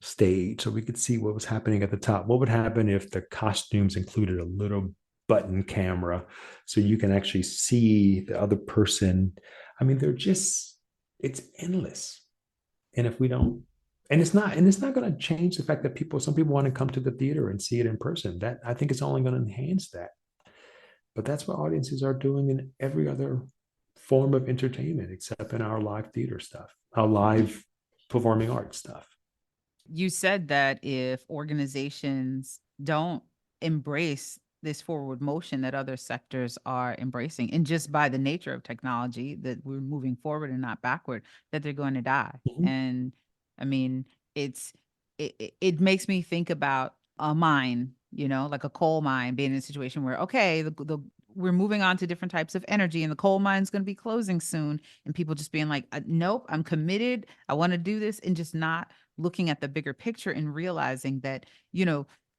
stage so we could see what was happening at the top? What would happen if the costumes included a little button camera so you can actually see the other person? I mean, it's endless. And if we don't, and it's not going to change the fact that some people want to come to the theater and see it in person. That, I think, it's only going to enhance that. But that's what audiences are doing in every other form of entertainment, except in our live theater stuff, our live performing arts stuff. You said that if organizations don't embrace this forward motion that other sectors are embracing, and just by the nature of technology, that we're moving forward and not backward, that they're going to die. Mhm. And I mean, it makes me think about a mine. like a coal mine being in a situation where, okay, we're moving on to different types of energy and the coal mine's going to be closing soon. And people just being like, nope, I'm committed. I want to do this. And just not looking at the bigger picture and realizing that,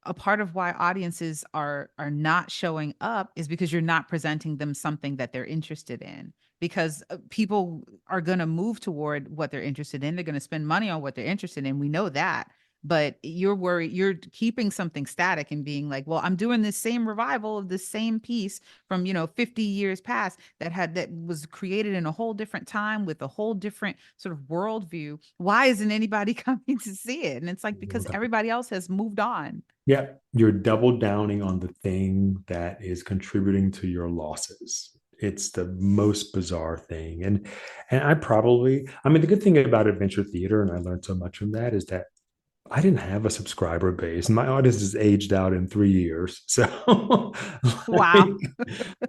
a part of why audiences are not showing up is because you're not presenting them something that they're interested in, because people are going to move toward what they're interested in. They're going to spend money on what they're interested in. We know that. But you're worried, you're keeping something static and being like, well, I'm doing this same revival of this same piece from, 50 years past that was created in a whole different time with a whole different sort of worldview. Why isn't anybody coming to see it? And it's like, because everybody else has moved on. Yeah, you're double downing on the thing that is contributing to your losses. It's the most bizarre thing. And I mean, the good thing about adventure theater, and I learned so much from that, is that I didn't have a subscriber base. My audience is aged out in 3 years. So Wow.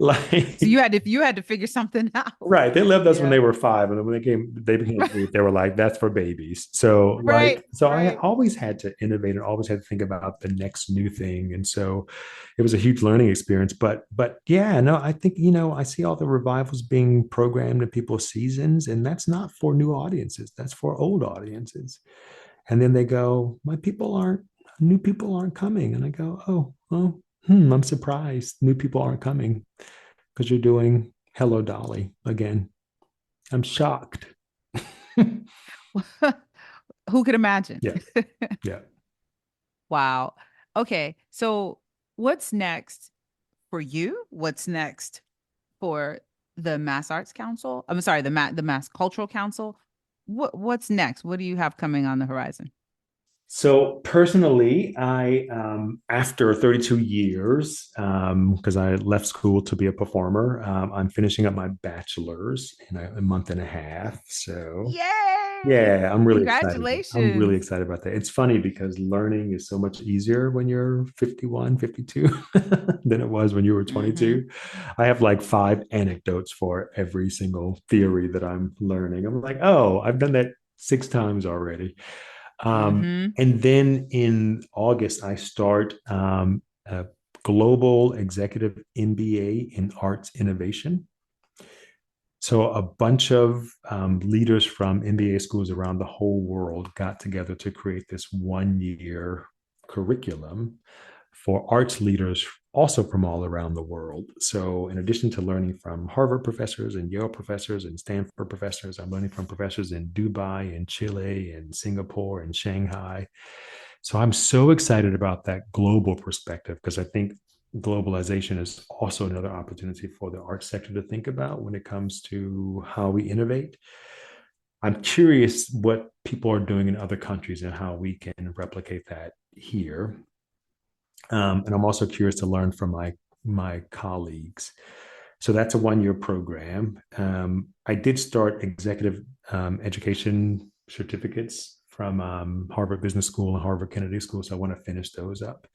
like, like So you had to figure something out. right. They lived us when Yeah. they were five. And then when they became eight, they were like, that's for babies. So Right. so I Right. always had to innovate and always had to think about the next new thing. And so it was a huge learning experience. But yeah, no, I think, I see all the revivals being programmed in people's seasons, and that's not for new audiences. That's for old audiences. And then they go, new people aren't coming. And I go, oh, well, I'm surprised new people aren't coming because you're doing Hello Dolly again. I'm shocked. Who could imagine? Yeah. Yeah. Wow. Okay. So what's next for you? What's next for the Mass Arts Council? I'm sorry, the Mass Cultural Council. What's next? What do you have coming on the horizon? So personally, I after 32 years, because I left school to be a performer, I'm finishing up my bachelor's in a month and a half. So Yay! yeah, I'm really excited. I'm really Congratulations. excited about that. It's funny because learning is so much easier when you're 51, 52 than it was when you were Mm-hmm. 22. I have like five anecdotes for every single theory that I'm learning. I'm like, oh, I've done that six times already. Mm-hmm. And then in August, I start a global executive MBA in arts innovation. So a bunch of leaders from MBA schools around the whole world got together to create this 1 year curriculum for arts leaders also from all around the world. So in addition to learning from Harvard professors and Yale professors and Stanford professors, I'm learning from professors in Dubai and Chile and Singapore and Shanghai. So I'm so excited about that global perspective because I think globalization is also another opportunity for the arts sector to think about when it comes to how we innovate. I'm curious what people are doing in other countries and how we can replicate that here. And I'm also curious to learn from my colleagues. So that's a 1 year program. I did start executive education certificates from Harvard Business School and Harvard Kennedy School. So I want to finish those up.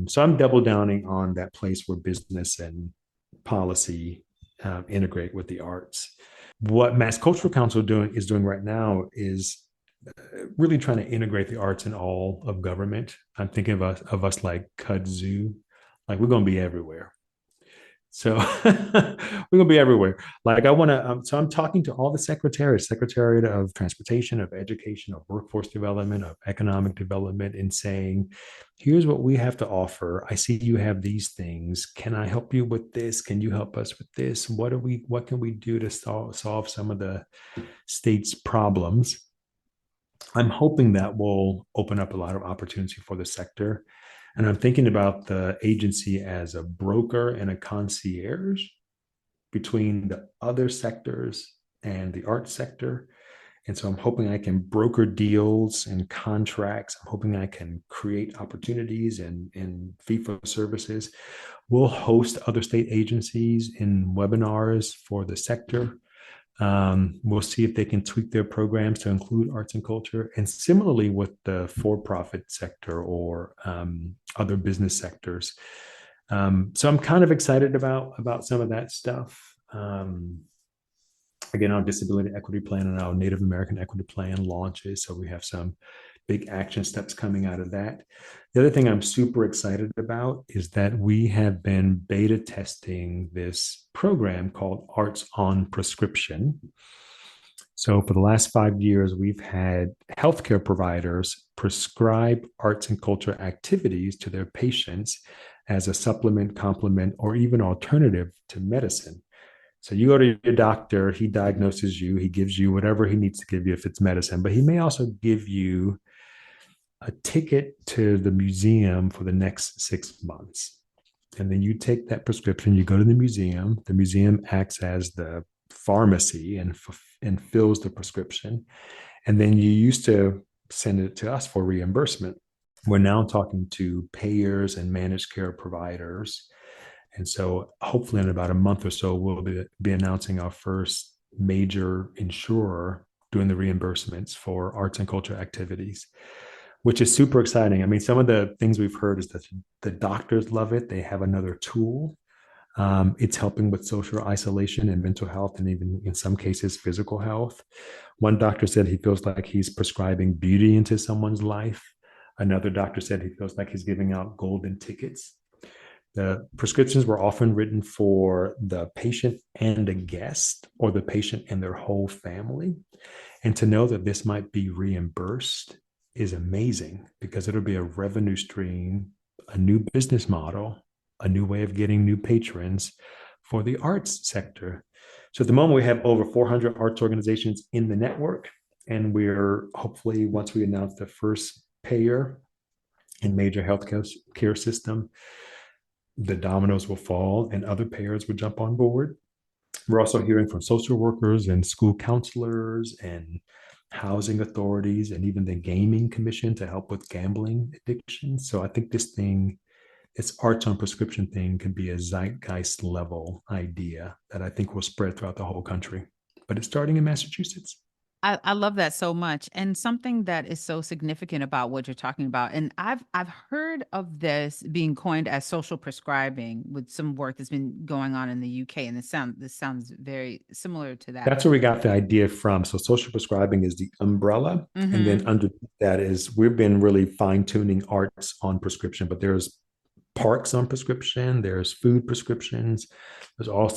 So I'm double downing on that place where business and policy integrate with the arts. What Mass Cultural Council is doing right now is really trying to integrate the arts in all of government. I'm thinking of us like kudzu, like we're going to be everywhere. So we're gonna be everywhere. Like I want to. So I'm talking to all the secretaries, Secretariat of Transportation, of Education, of Workforce Development, of Economic Development, and saying, "Here's what we have to offer. I see you have these things. Can I help you with this? Can you help us with this? What can we do to solve some of the state's problems?" I'm hoping that will open up a lot of opportunity for the sector. And I'm thinking about the agency as a broker and a concierge between the other sectors and the art sector. And so I'm hoping I can broker deals and contracts. I'm hoping I can create opportunities and fee for services. We'll host other state agencies in webinars for the sector. We'll see if they can tweak their programs to include arts and culture. And similarly with the for-profit sector or other business sectors. So I'm kind of excited about some of that stuff. Again, our disability equity plan and our Native American equity plan launches. So we have some big action steps coming out of that. The other thing I'm super excited about is that we have been beta testing this program called Arts on Prescription. So, for the last 5 years, we've had healthcare providers prescribe arts and culture activities to their patients as a supplement, complement, or even alternative to medicine. So, you go to your doctor, he diagnoses you, he gives you whatever he needs to give you if it's medicine, but he may also give you a ticket to the museum for the next 6 months. And then you take that prescription, you go to the museum acts as the pharmacy and fills the prescription. And then you used to send it to us for reimbursement. We're now talking to payers and managed care providers. And so hopefully in about a month or so, we'll be announcing our first major insurer doing the reimbursements for arts and culture activities, which is super exciting. I mean, some of the things we've heard is that the doctors love it. They have another tool. It's helping with social isolation and mental health, and even in some cases, physical health. One doctor said he feels like he's prescribing beauty into someone's life. Another doctor said he feels like he's giving out golden tickets. The prescriptions were often written for the patient and a guest, or the patient and their whole family. And to know that this might be reimbursed is amazing because it'll be a revenue stream, a new business model, a new way of getting new patrons for the arts sector. So at the moment, we have over 400 arts organizations in the network. And we're hopefully, once we announce the first payer and major healthcare care system, the dominoes will fall and other payers will jump on board. We're also hearing from social workers and school counselors and housing authorities and even the gaming commission to help with gambling addiction. So I think this arts on prescription thing could be a zeitgeist level idea that I think will spread throughout the whole country. But it's starting in Massachusetts. I love that so much. And something that is so significant about what you're talking about. And I've heard of this being coined as social prescribing with some work that's been going on in the UK. And this sounds very similar to that. That's where we got the idea from. So social prescribing is the umbrella. And then Mm-hmm. under that is we've been really fine tuning arts on prescription, but there's parks on prescription, there's food prescriptions, there's all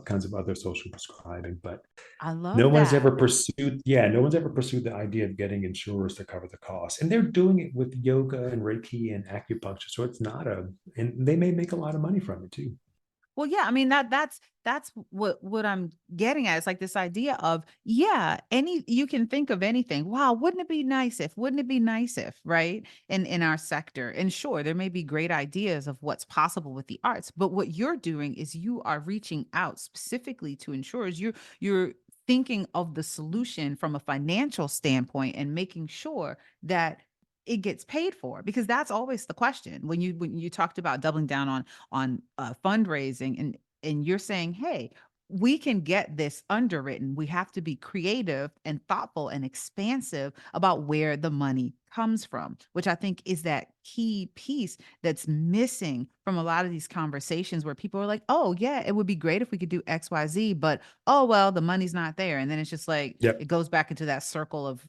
kinds of other social prescribing. But I no love one's that. ever pursued, yeah, no one's ever pursued the idea of getting insurers to cover the cost. And they're doing it with yoga and Reiki and acupuncture. So it's not and they may make a lot of money from it too. Well, yeah, I mean that's what I'm getting at. It's like this idea of, yeah, any you can think of anything. Wow, wouldn't it be nice if, right? In our sector. And sure, there may be great ideas of what's possible with the arts, but what you're doing is you are reaching out specifically to insurers. You're thinking of the solution from a financial standpoint and making sure that it gets paid for, because that's always the question when you talked about doubling down on fundraising, and you're saying, hey, we can get this underwritten. We have to be creative and thoughtful and expansive about where the money comes from, which I think is that key piece that's missing from a lot of these conversations where people are like, oh yeah, it would be great if we could do XYZ, but oh well, the money's not there. And then it's just like it Yep. goes back into that circle of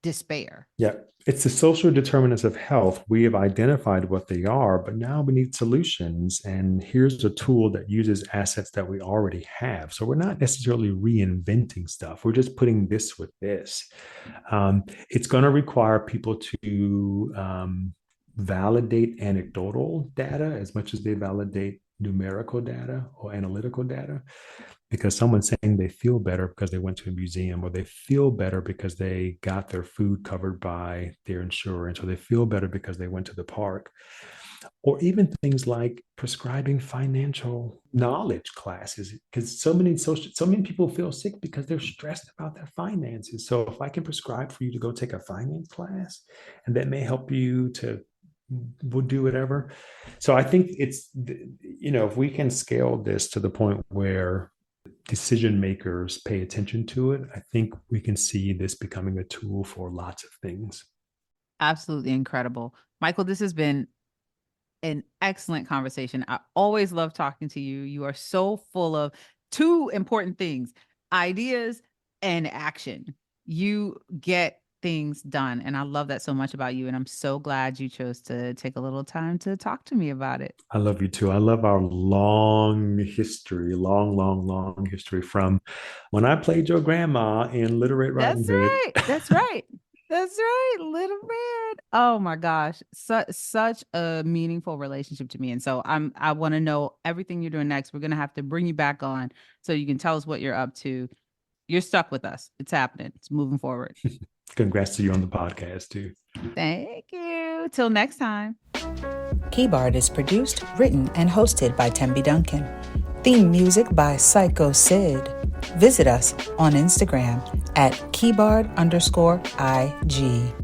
despair. Yeah, it's the social determinants of health. We have identified what they are, but now we need solutions. And here's a tool that uses assets that we already have. So we're not necessarily reinventing stuff. We're just putting this with this. It's going to require people to validate anecdotal data as much as they validate numerical data or analytical data, because someone's saying they feel better because they went to a museum, or they feel better because they got their food covered by their insurance, or they feel better because they went to the park, or even things like prescribing financial knowledge classes, because so many people feel sick because they're stressed about their finances. So if I can prescribe for you to go take a finance class, and that may help you to will do whatever. So I think if we can scale this to the point where decision makers pay attention to it, I think we can see this becoming a tool for lots of things. Absolutely incredible. Michael, this has been an excellent conversation. I always love talking to you. You are so full of two important things: ideas and action. You get things done. And I love that so much about you. And I'm so glad you chose to take a little time to talk to me about it. I love you too. I love our long history, long, long, long history from when I played your grandma in Little Red Riding That's Hood. right. That's right. That's right. Little Red. Oh my gosh. Such a meaningful relationship to me. And so I want to know everything you're doing next. We're gonna have to bring you back on so you can tell us what you're up to. You're stuck with us. It's happening. It's moving forward. Congrats to you on the podcast too. Thank you. Till next time. Keyboard is produced, written, and hosted by Thembi Duncan. Theme music by Psycho Sid. Visit us on Instagram at keyboard_IG.